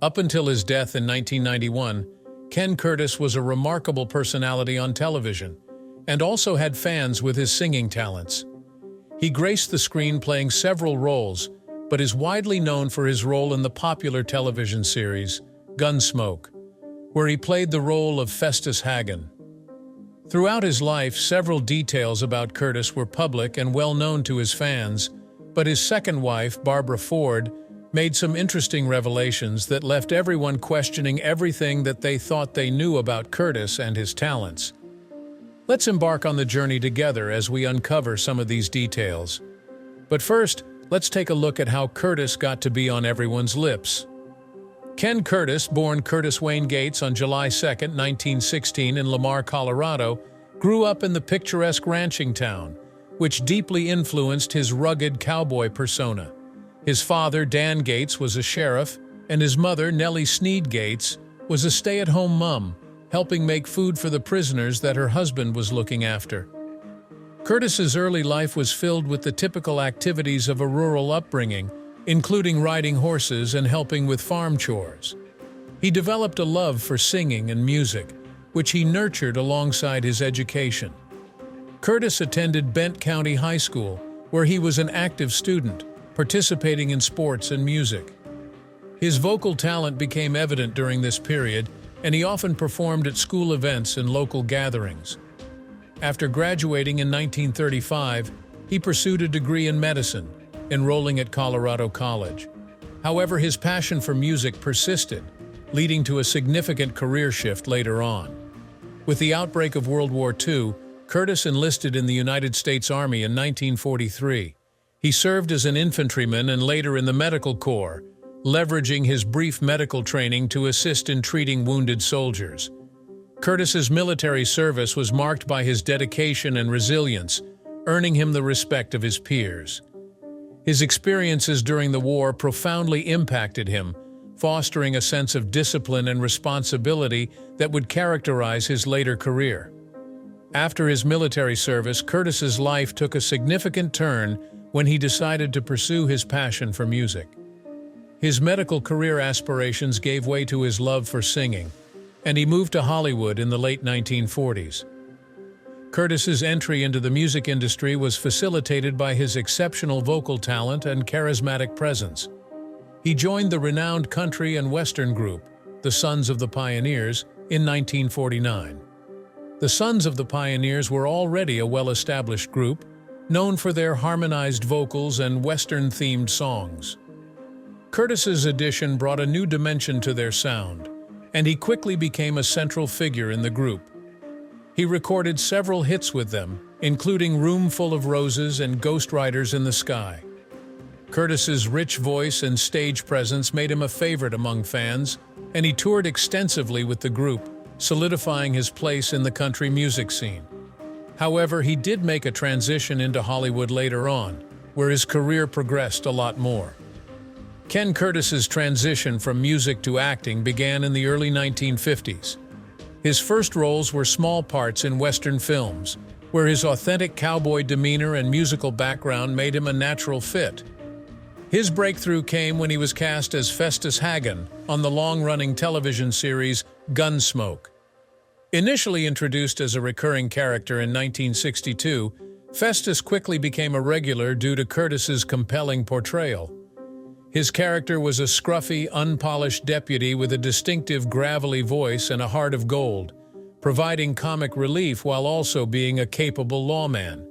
Up until his death in 1991, Ken Curtis was a remarkable personality on television, and also had fans with his singing talents. He graced the screen playing several roles, but is widely known for his role in the popular television series, Gunsmoke, where he played the role of Festus Hagen. Throughout his life, several details about Curtis were public and well known to his fans, but his second wife, Barbara Ford, made some interesting revelations that left everyone questioning everything that they thought they knew about Curtis and his talents. Let's embark on the journey together as we uncover some of these details. But first, let's take a look at how Curtis got to be on everyone's lips. Ken Curtis, born Curtis Wayne Gates on July 2, 1916 in Lamar, Colorado, grew up in the picturesque ranching town, which deeply influenced his rugged cowboy persona. His father, Dan Gates, was a sheriff, and his mother, Nellie Sneed Gates, was a stay-at-home mom, helping make food for the prisoners that her husband was looking after. Curtis's early life was filled with the typical activities of a rural upbringing, including riding horses and helping with farm chores. He developed a love for singing and music, which he nurtured alongside his education. Curtis attended Bent County High School, where he was an active student, participating in sports and music. His vocal talent became evident during this period, and he often performed at school events and local gatherings. After graduating in 1935, he pursued a degree in medicine, enrolling at Colorado College. However, his passion for music persisted, leading to a significant career shift later on. With the outbreak of World War II, Curtis enlisted in the United States Army in 1943. He served as an infantryman and later in the Medical Corps, leveraging his brief medical training to assist in treating wounded soldiers. Curtis's military service was marked by his dedication and resilience, earning him the respect of his peers. His experiences during the war profoundly impacted him, fostering a sense of discipline and responsibility that would characterize his later career. After his military service, Curtis's life took a significant turn when he decided to pursue his passion for music. His medical career aspirations gave way to his love for singing, and he moved to Hollywood in the late 1940s. Curtis's entry into the music industry was facilitated by his exceptional vocal talent and charismatic presence. He joined the renowned country and western group, the Sons of the Pioneers, in 1949. The Sons of the Pioneers were already a well-established group, known for their harmonized vocals and western-themed songs. Curtis's addition brought a new dimension to their sound, and he quickly became a central figure in the group. He recorded several hits with them, including Room Full of Roses and Ghost Riders in the Sky. Curtis's rich voice and stage presence made him a favorite among fans, and he toured extensively with the group, solidifying his place in the country music scene. However, he did make a transition into Hollywood later on, where his career progressed a lot more. Ken Curtis's transition from music to acting began in the early 1950s. His first roles were small parts in Western films, where his authentic cowboy demeanor and musical background made him a natural fit. His breakthrough came when he was cast as Festus Hagen on the long-running television series Gunsmoke. Initially introduced as a recurring character in 1962, Festus quickly became a regular due to Curtis's compelling portrayal. His character was a scruffy, unpolished deputy with a distinctive gravelly voice and a heart of gold, providing comic relief while also being a capable lawman.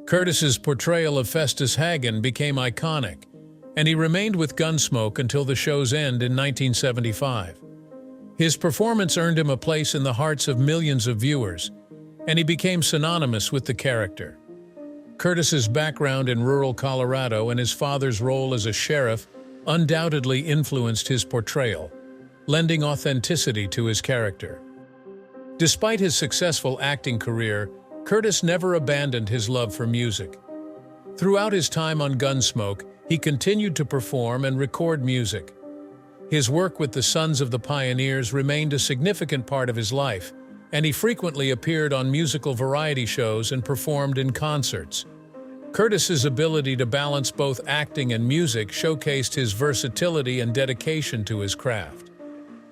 Curtis's portrayal of Festus Hagen became iconic, and he remained with Gunsmoke until the show's end in 1975. His performance earned him a place in the hearts of millions of viewers, and he became synonymous with the character. Curtis's background in rural Colorado and his father's role as a sheriff undoubtedly influenced his portrayal, lending authenticity to his character. Despite his successful acting career, Curtis never abandoned his love for music. Throughout his time on Gunsmoke, he continued to perform and record music. His work with the Sons of the Pioneers remained a significant part of his life, and he frequently appeared on musical variety shows and performed in concerts. Curtis's ability to balance both acting and music showcased his versatility and dedication to his craft.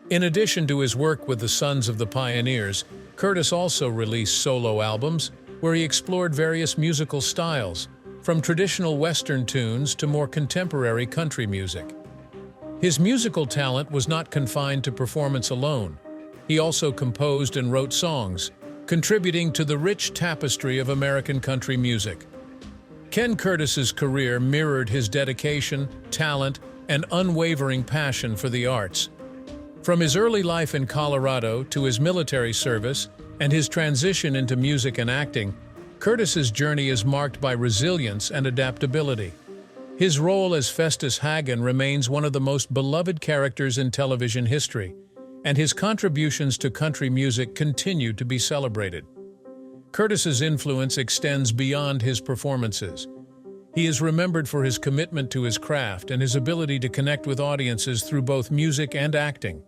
In addition to his work with the Sons of the Pioneers, Curtis also released solo albums where he explored various musical styles, from traditional Western tunes to more contemporary country music. His musical talent was not confined to performance alone. He also composed and wrote songs, contributing to the rich tapestry of American country music. Ken Curtis's career mirrored his dedication, talent, and unwavering passion for the arts. From his early life in Colorado to his military service and his transition into music and acting, Curtis's journey is marked by resilience and adaptability. His role as Festus Hagen remains one of the most beloved characters in television history, and his contributions to country music continue to be celebrated. Curtis's influence extends beyond his performances. He is remembered for his commitment to his craft and his ability to connect with audiences through both music and acting.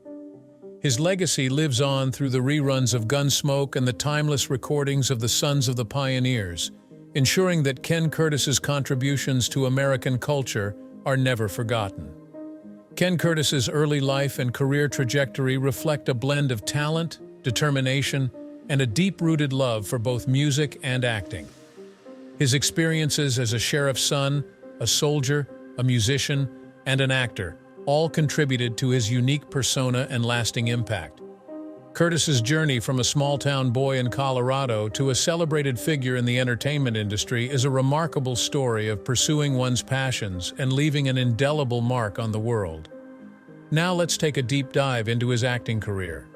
His legacy lives on through the reruns of Gunsmoke and the timeless recordings of the Sons of the Pioneers, ensuring that Ken Curtis's contributions to American culture are never forgotten. Ken Curtis's early life and career trajectory reflect a blend of talent, determination, and a deep-rooted love for both music and acting. His experiences as a sheriff's son, a soldier, a musician, and an actor all contributed to his unique persona and lasting impact. Curtis's journey from a small-town boy in Colorado to a celebrated figure in the entertainment industry is a remarkable story of pursuing one's passions and leaving an indelible mark on the world. Now let's take a deep dive into his acting career.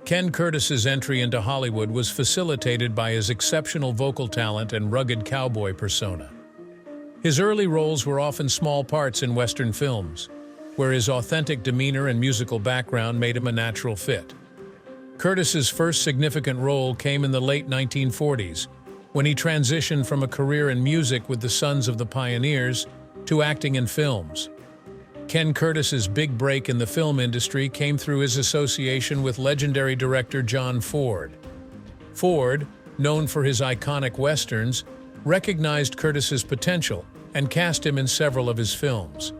Ken Curtis's entry into Hollywood was facilitated by his exceptional vocal talent and rugged cowboy persona. His early roles were often small parts in Western films, where his authentic demeanor and musical background made him a natural fit. Curtis's first significant role came in the late 1940s, when he transitioned from a career in music with the Sons of the Pioneers to acting in films. Ken Curtis's big break in the film industry came through his association with legendary director John Ford. Ford, known for his iconic westerns, recognized Curtis's potential and cast him in several of his films.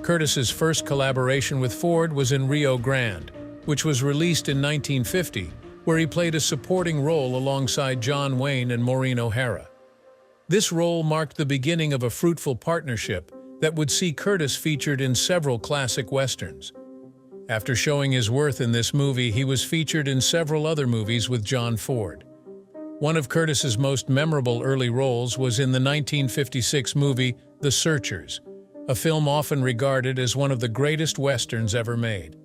Curtis's first collaboration with Ford was in Rio Grande, which was released in 1950, where he played a supporting role alongside John Wayne and Maureen O'Hara. This role marked the beginning of a fruitful partnership that would see Curtis featured in several classic westerns. After showing his worth in this movie, he was featured in several other movies with John Ford. One of Curtis's most memorable early roles was in the 1956 movie The Searchers, a film often regarded as one of the greatest westerns ever made.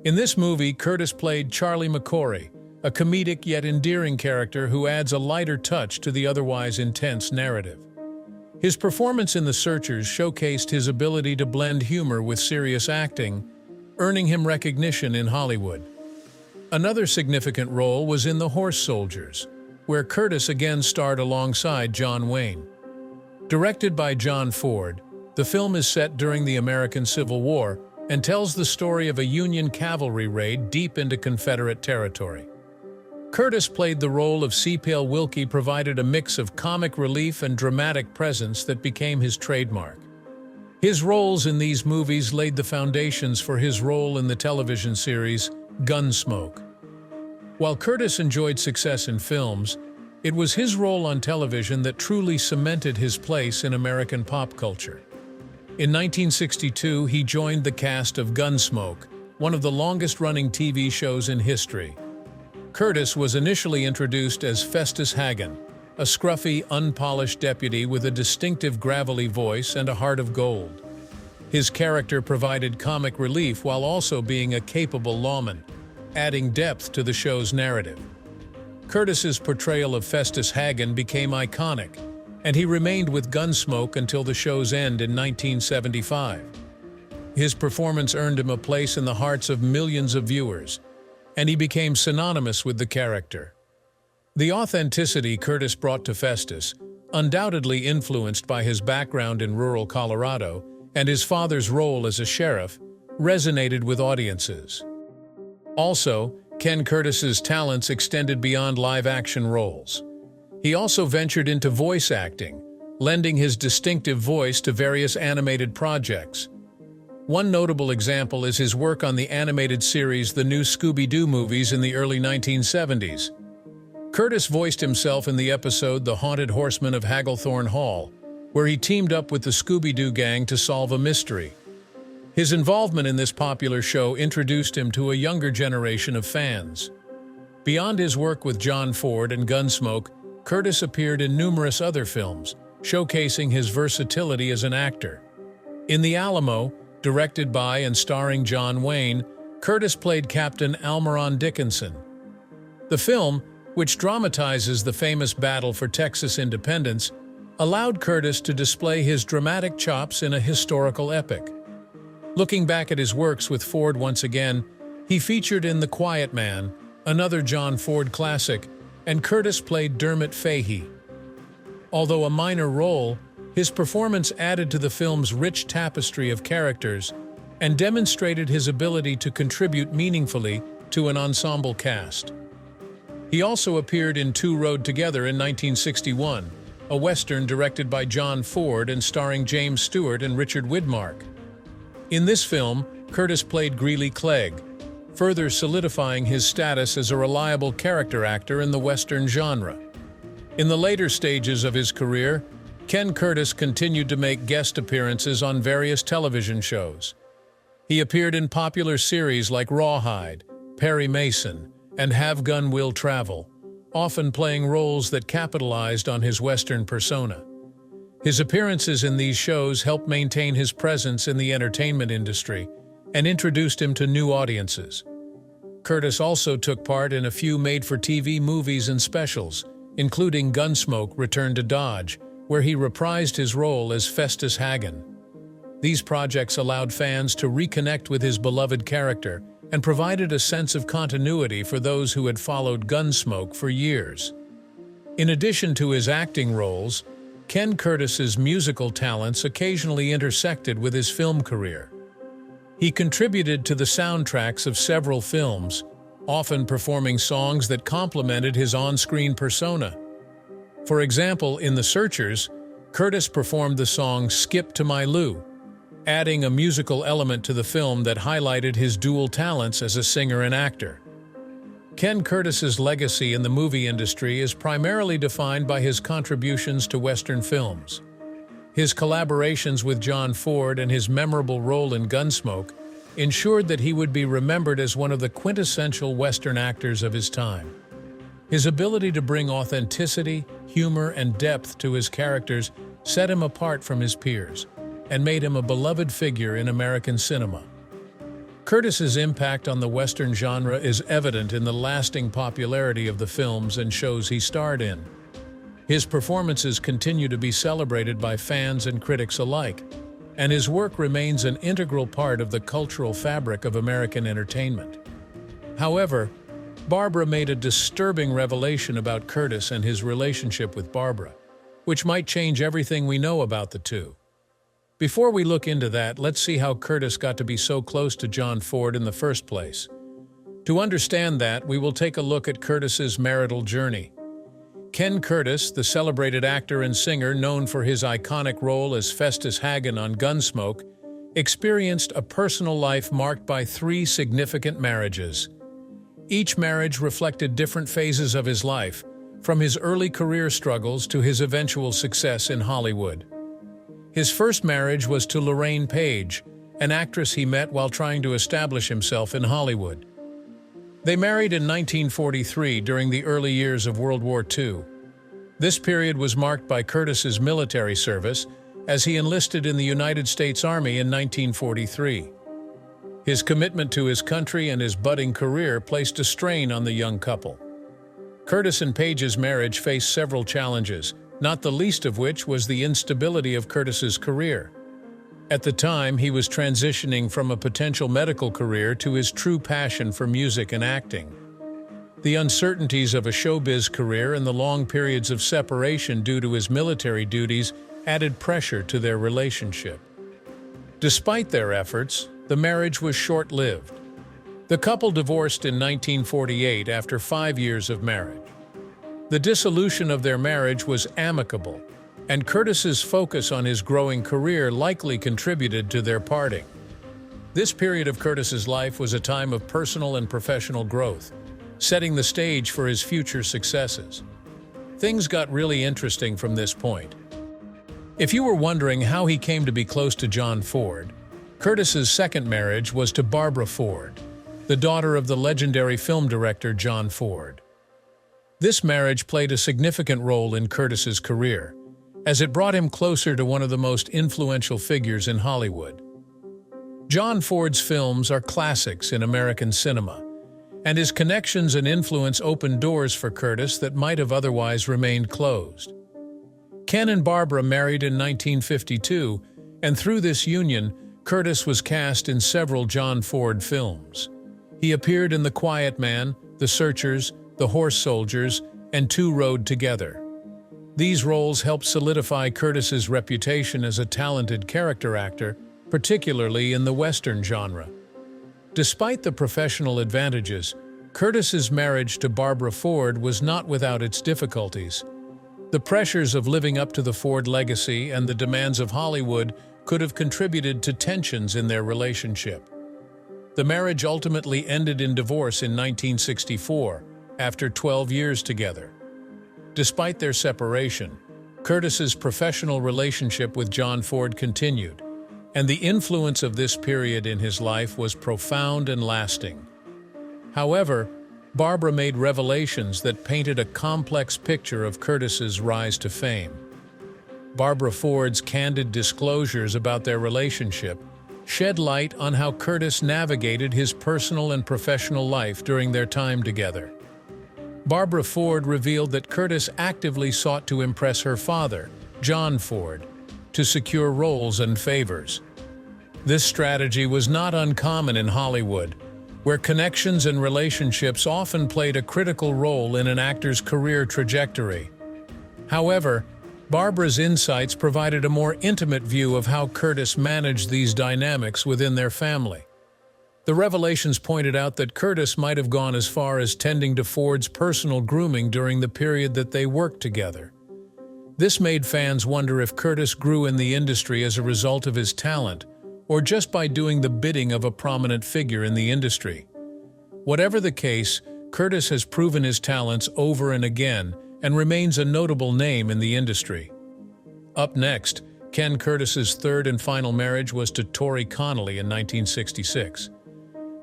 In this movie, Curtis played Charlie McCory, a comedic yet endearing character who adds a lighter touch to the otherwise intense narrative. His performance in The Searchers showcased his ability to blend humor with serious acting, earning him recognition in Hollywood. Another significant role was in The Horse Soldiers, where Curtis again starred alongside John Wayne. Directed by John Ford, the film is set during the American Civil War and tells the story of a Union cavalry raid deep into Confederate territory. Curtis played the role of Seapale Wilkie, provided a mix of comic relief and dramatic presence that became his trademark. His roles in these movies laid the foundations for his role in the television series Gunsmoke. While Curtis enjoyed success in films, it was his role on television that truly cemented his place in American pop culture. In 1962, he joined the cast of Gunsmoke, one of the longest-running TV shows in history. Curtis was initially introduced as Festus Hagen, a scruffy, unpolished deputy with a distinctive gravelly voice and a heart of gold. His character provided comic relief while also being a capable lawman, adding depth to the show's narrative. Curtis's portrayal of Festus Hagen became iconic, and he remained with Gunsmoke until the show's end in 1975. His performance earned him a place in the hearts of millions of viewers, and he became synonymous with the character. The authenticity Curtis brought to Festus, undoubtedly influenced by his background in rural Colorado and his father's role as a sheriff, resonated with audiences. Also, Ken Curtis's talents extended beyond live-action roles. He also ventured into voice acting, lending his distinctive voice to various animated projects. One notable example is his work on the animated series The New Scooby-Doo movies in the early 1970s. Curtis voiced himself in the episode The Haunted Horseman of Hagglethorne Hall, where he teamed up with the Scooby-Doo gang to solve a mystery. His involvement in this popular show introduced him to a younger generation of fans. Beyond his work with John Ford and Gunsmoke, Curtis appeared in numerous other films, showcasing his versatility as an actor. In The Alamo, directed by and starring John Wayne, Curtis played Captain Almiron Dickinson. The film, which dramatizes the famous battle for Texas independence, allowed Curtis to display his dramatic chops in a historical epic. Looking back at his works with Ford once again, he featured in The Quiet Man, another John Ford classic, and Curtis played Dermot Fahey. Although a minor role, his performance added to the film's rich tapestry of characters and demonstrated his ability to contribute meaningfully to an ensemble cast. He also appeared in Two Rode Together in 1961, a Western directed by John Ford and starring James Stewart and Richard Widmark. In this film, Curtis played Greeley Clegg, further solidifying his status as a reliable character actor in the Western genre. In the later stages of his career, Ken Curtis continued to make guest appearances on various television shows. He appeared in popular series like Rawhide, Perry Mason, and Have Gun Will Travel, often playing roles that capitalized on his Western persona. His appearances in these shows helped maintain his presence in the entertainment industry and introduced him to new audiences. Curtis also took part in a few made-for-TV movies and specials, including Gunsmoke: Return to Dodge, where he reprised his role as Festus Hagen. These projects allowed fans to reconnect with his beloved character and provided a sense of continuity for those who had followed Gunsmoke for years. In addition to his acting roles, Ken Curtis's musical talents occasionally intersected with his film career. He contributed to the soundtracks of several films, often performing songs that complemented his on-screen persona. For example, in The Searchers, Curtis performed the song "Skip to My Lou," adding a musical element to the film that highlighted his dual talents as a singer and actor. Ken Curtis's legacy in the movie industry is primarily defined by his contributions to Western films. His collaborations with John Ford and his memorable role in Gunsmoke ensured that he would be remembered as one of the quintessential Western actors of his time. His ability to bring authenticity, humor, and depth to his characters set him apart from his peers and made him a beloved figure in American cinema. Curtis's impact on the Western genre is evident in the lasting popularity of the films and shows he starred in. His performances continue to be celebrated by fans and critics alike, and his work remains an integral part of the cultural fabric of American entertainment. However, Barbara made a disturbing revelation about Curtis and his relationship with Barbara, which might change everything we know about the two. Before we look into that, let's see how Curtis got to be so close to John Ford in the first place. To understand that, we will take a look at Curtis's marital journey. Ken Curtis, the celebrated actor and singer known for his iconic role as Festus Hagen on Gunsmoke, experienced a personal life marked by 3 significant marriages. Each marriage reflected different phases of his life, from his early career struggles to his eventual success in Hollywood. His first marriage was to Lorraine Page, an actress he met while trying to establish himself in Hollywood. They married in 1943 during the early years of World War II. This period was marked by Curtis's military service, as he enlisted in the United States Army in 1943. His commitment to his country and his budding career placed a strain on the young couple. Curtis and Page's marriage faced several challenges, not the least of which was the instability of Curtis's career. At the time, he was transitioning from a potential medical career to his true passion for music and acting. The uncertainties of a showbiz career and the long periods of separation due to his military duties added pressure to their relationship. Despite their efforts, the marriage was short-lived. The couple divorced in 1948 after 5 years of marriage. The dissolution of their marriage was amicable, and Curtis's focus on his growing career likely contributed to their parting. This period of Curtis's life was a time of personal and professional growth, setting the stage for his future successes. Things got really interesting from this point. If you were wondering how he came to be close to John Ford, Curtis's second marriage was to Barbara Ford, the daughter of the legendary film director John Ford. This marriage played a significant role in Curtis's career, as it brought him closer to one of the most influential figures in Hollywood. John Ford's films are classics in American cinema, and his connections and influence opened doors for Curtis that might have otherwise remained closed. Ken and Barbara married in 1952, and through this union, Curtis was cast in several John Ford films. He appeared in The Quiet Man, The Searchers, The Horse Soldiers, and Two Rode Together. These roles helped solidify Curtis's reputation as a talented character actor, particularly in the Western genre. Despite the professional advantages, Curtis's marriage to Barbara Ford was not without its difficulties. The pressures of living up to the Ford legacy and the demands of Hollywood could have contributed to tensions in their relationship. The marriage ultimately ended in divorce in 1964, after 12 years together. Despite their separation, Curtis's professional relationship with John Ford continued, and the influence of this period in his life was profound and lasting. However, Barbara made revelations that painted a complex picture of Curtis's rise to fame. Barbara Ford's candid disclosures about their relationship shed light on how Curtis navigated his personal and professional life during their time together. Barbara Ford revealed that Curtis actively sought to impress her father, John Ford, to secure roles and favors. This strategy was not uncommon in Hollywood, where connections and relationships often played a critical role in an actor's career trajectory. However, Barbara's insights provided a more intimate view of how Curtis managed these dynamics within their family. The revelations pointed out that Curtis might have gone as far as tending to Ford's personal grooming during the period that they worked together. This made fans wonder if Curtis grew in the industry as a result of his talent, or just by doing the bidding of a prominent figure in the industry. Whatever the case, Curtis has proven his talents over and again and remains a notable name in the industry. Up next, Ken Curtis's third and final marriage was to Tori Connolly in 1966.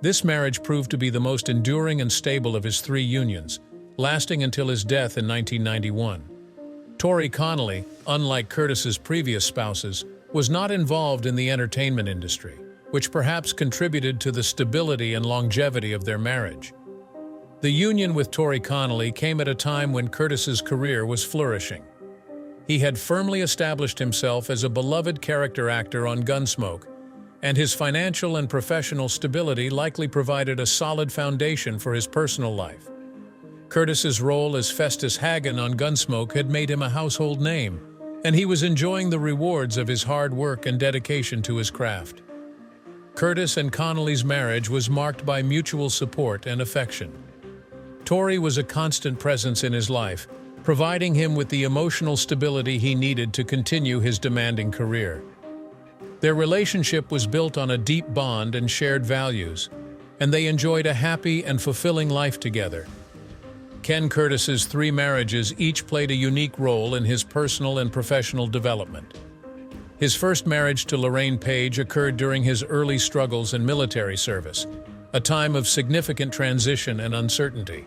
This marriage proved to be the most enduring and stable of his three unions, lasting until his death in 1991. Tori Connolly, unlike Curtis's previous spouses, was not involved in the entertainment industry, which perhaps contributed to the stability and longevity of their marriage. The union with Tori Connolly came at a time when Curtis's career was flourishing. He had firmly established himself as a beloved character actor on Gunsmoke, and his financial and professional stability likely provided a solid foundation for his personal life. Curtis's role as Festus Hagen on Gunsmoke had made him a household name, and he was enjoying the rewards of his hard work and dedication to his craft. Curtis and Connolly's marriage was marked by mutual support and affection. Tori was a constant presence in his life, providing him with the emotional stability he needed to continue his demanding career. Their relationship was built on a deep bond and shared values, and they enjoyed a happy and fulfilling life together. Ken Curtis's three marriages each played a unique role in his personal and professional development. His first marriage to Lorraine Page occurred during his early struggles in military service, a time of significant transition and uncertainty.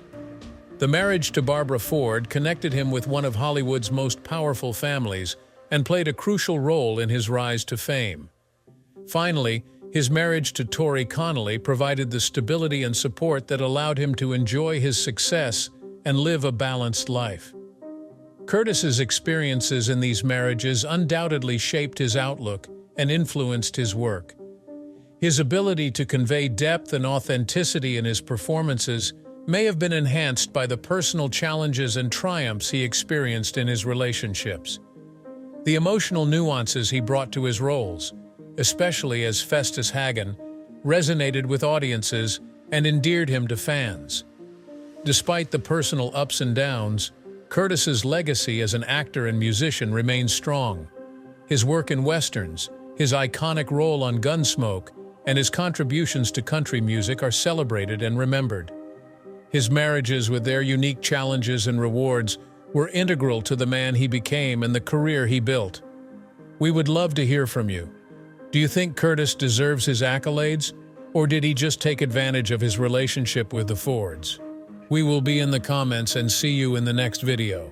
The marriage to Barbara Ford connected him with one of Hollywood's most powerful families and played a crucial role in his rise to fame. Finally, his marriage to Tori Connolly provided the stability and support that allowed him to enjoy his success and live a balanced life. Curtis's experiences in these marriages undoubtedly shaped his outlook and influenced his work. His ability to convey depth and authenticity in his performances may have been enhanced by the personal challenges and triumphs he experienced in his relationships. The emotional nuances he brought to his roles, especially as Festus Hagen, resonated with audiences and endeared him to fans. Despite the personal ups and downs, Curtis's legacy as an actor and musician remains strong. His work in westerns, his iconic role on Gunsmoke, and his contributions to country music are celebrated and remembered. His marriages, with their unique challenges and rewards, were integral to the man he became and the career he built. We would love to hear from you. Do you think Curtis deserves his accolades, or did he just take advantage of his relationship with the Fords? We will be in the comments and see you in the next video.